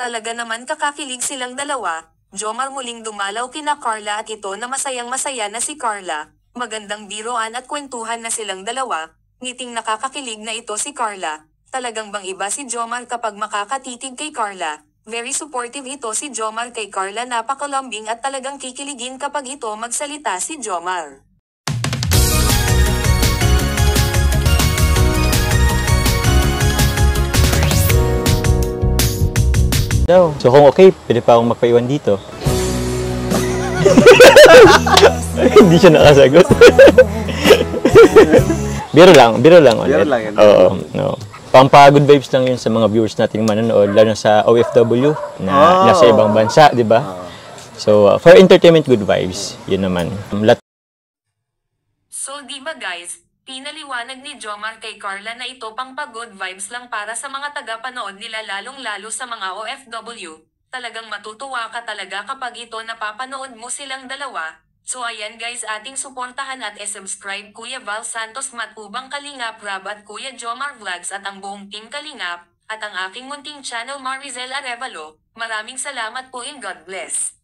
Talaga naman kakakilig silang dalawa. Jomar muling dumalaw kina Carla at ito na masayang-masaya na si Carla. Magandang biroan at kwentuhan na silang dalawa. Ngiting nakakakilig na ito si Carla. Talagang bang iba si Jomar kapag makakatitig kay Carla. Very supportive ito si Jomar kay Carla, napakalambing at talagang kikiligin kapag ito magsalita si Jomar. So kung okay, pwede pa akong magpaiwan dito. Hindi siya nakasagot. Biro lang ulit. Biro lang yan. Oo, no. Pampagood vibes lang yun sa mga viewers nating manonood, lalo sa OFW na nasa ibang bansa, di ba? So, for entertainment, good vibes. Yun naman. So di ba guys, pinaliwanag ni Jomar kay Carla na ito pang pa-good vibes lang para sa mga taga-panood nila, lalong-lalo sa mga OFW. Talagang matutuwa ka talaga kapag ito napapanood mo silang dalawa. So ayan guys, ating suportahan at subscribe Kuya Val Santos, Matubang Kalingap Rab at Kuya Jomar Vlogs at ang buong team Kalingap, at ang aking munting channel Marizel Arevalo. Maraming salamat po and God bless.